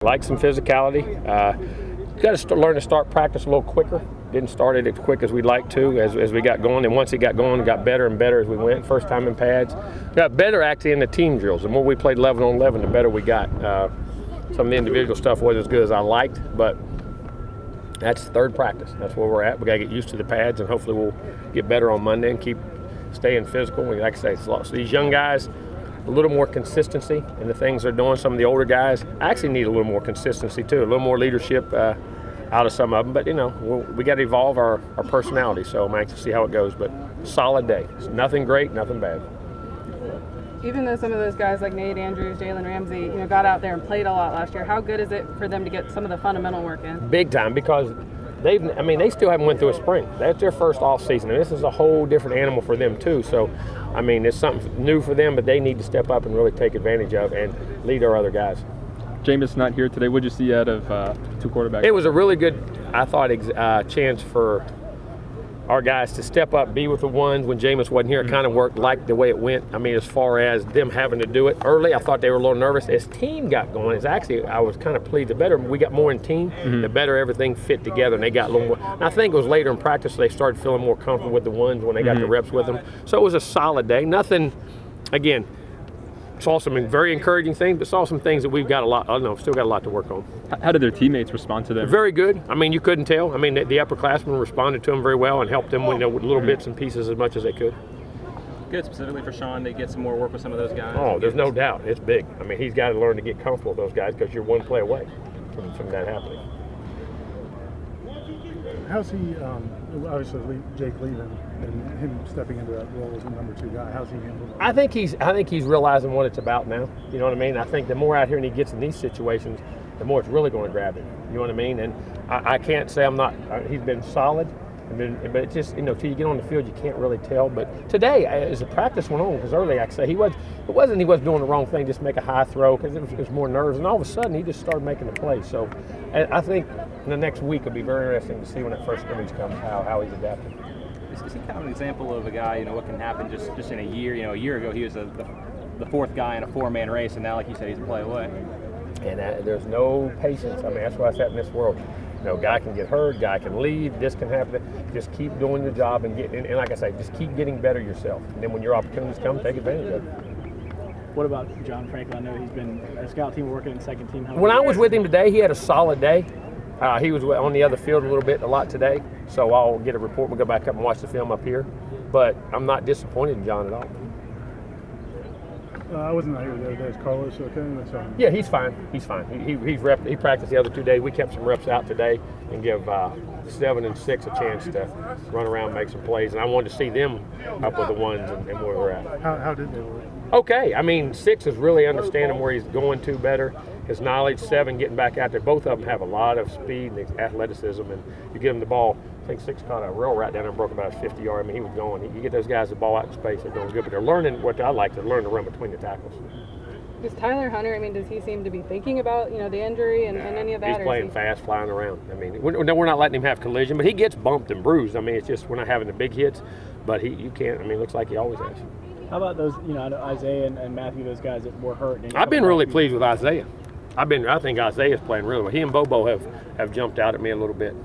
Like some physicality. Got to learn to start practice a little quicker. Didn't start it as quick as we'd like to as we got going. And once it got going, it got better and better as we went. First time in pads. Got better actually in the team drills. The more we played 11 on 11, the better we got. Some of the individual stuff wasn't as good as I liked, but that's third practice. That's where we're at. We got to get used to the pads, and hopefully we'll get better on Monday and keep staying physical. Like I say, it's a lot. So these young guys, a little more consistency in the things they're doing. Some of the older guys actually need a little more consistency too, a little more leadership out of some of them. But we got to evolve our personality. So I'm anxious to see how it goes. But solid day. It's nothing great, nothing bad. Even though some of those guys like Nate Andrews, Jalen Ramsey, got out there and played a lot last year, how good is it for them to get some of the fundamental work in? Big time, because they still haven't went through a spring. That's their first off season, and this is a whole different animal for them too. So, it's something new for them, but they need to step up and really take advantage of and lead our other guys. Jameis not here today. What did you see out of two quarterbacks? It was a really good, I thought, chance for our guys to step up, be with the ones when Jameis wasn't here. It kind of worked like the way it went. As far as them having to do it early, I thought they were a little nervous. As team got going, I was kind of pleased. The better we got more in team, the better everything fit together, and they got a little more. And I think it was later in practice they started feeling more comfortable with the ones when they got the reps with them. So it was a solid day. Nothing, again, saw some very encouraging things, but saw some things that we've got still got a lot to work on. How did their teammates respond to them? Very good. You couldn't tell. The upperclassmen responded to them very well and helped them with little bits and pieces as much as they could. Good, specifically for Sean, to get some more work with some of those guys. Oh, there's no doubt. It's big. He's got to learn to get comfortable with those guys because you're one play away from that happening. How's he, obviously Jake leaving and him stepping into that role as a number 2 guy, how's he handled it? I think he's realizing what it's about now. You know what I mean? I think the more out here and he gets in these situations, the more it's really going to grab him. You know what I mean? And I can't say he's been solid. But it's just, till you get on the field, you can't really tell. But today, as the practice went on, because early, like I say, he wasn't doing the wrong thing, just make a high throw, because it was more nerves. And all of a sudden, he just started making the play. So I think in the next week, it'll be very interesting to see when that first scrimmage comes, how he's adapting. Is he kind of an example of a guy, what can happen just in a year? A year ago, he was the fourth guy in a 4-man race, and now, like you said, he's a play away. And there's no patience. That's why it's at in this world. Guy can get hurt, guy can leave, this can happen. Just keep doing your job and like I say, just keep getting better yourself. And then when your opportunities come, take advantage of it. What about John Franklin? I know he's been a scout team working in second team. When I was with him today, he had a solid day. He was on the other field a lot today. So I'll get a report. We'll go back up and watch the film up here. But I'm not disappointed in John at all. I wasn't out here the other day. Is Carlos okay? Yeah, he's fine. He's fine. He practiced the other 2 days. We kept some reps out today and give 7 and 6 a chance to run around, make some plays. And I wanted to see them up with the ones and where they're at. How did they work? Okay. 6 is really understanding where he's going to better. His knowledge, 7 getting back out there. Both of them have a lot of speed and athleticism. And you give them the ball. I think 6 caught a rail right down there and broke about his 50-yard. He was going. You get those guys the ball out in space, they're going good. But they're learning what I like to learn to run between the tackles. Does Tyler Hunter, does he seem to be thinking about, the injury and any of that? He's playing fast, flying around. We're not letting him have collision, but he gets bumped and bruised. It's just we're not having the big hits, but you can't. It looks like he always has. How about those, Isaiah and Matthew, those guys that were hurt? I've been really pleased with Isaiah. I think Isaiah's playing really well. He and Bobo have jumped out at me a little bit.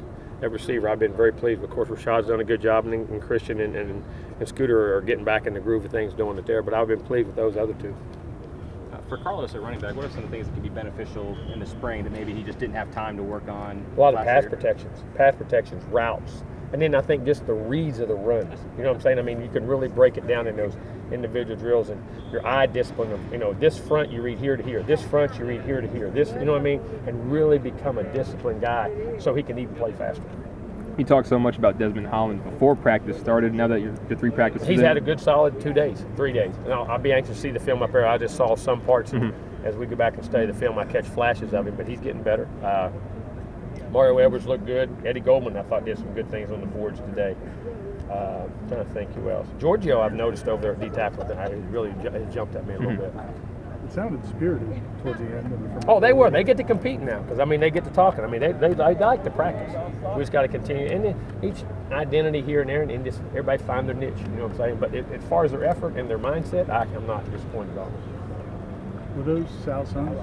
At receiver, I've been very pleased. Of course, Rashad's done a good job, and Christian and Scooter are getting back in the groove of things, doing it there. But I've been pleased with those other 2. For Carlos at running back, what are some of the things that can be beneficial in the spring that maybe he just didn't have time to work on? A lot of pass protections, routes, and then I think just the reads of the runs. You know what I'm saying? You can really break it down in those individual drills and your eye discipline of, this front you read here to here, this front you read here to here, this, and really become a disciplined guy so he can even play faster. He talked so much about Desmond Hollins before practice started. Now that you're 3 practices he's in. had a good solid 3 days. And I'll be anxious to see the film up there. I just saw some parts as we go back and study the film. I catch flashes of him, but he's getting better. Mario Edwards looked good. Eddie Goldman, I thought, did some good things on the boards today. I'm trying to think who else. Giorgio, I've noticed over there at D-tackle that he really jumped at me a little bit. It sounded spirited towards the end. Oh, they were. They get to compete now because, they get to talking. They like to practice. We just got to continue. And then each identity here and there, and just everybody find their niche. You know what I'm saying? But as far as their effort and their mindset, I'm not disappointed at all. Were those Sal sons?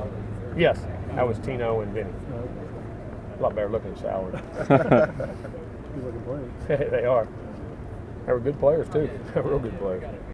Yes, that was Tino and Vinny. Okay. A lot better looking than Sauer. Good looking players. They are. They were good players too. They were real good players.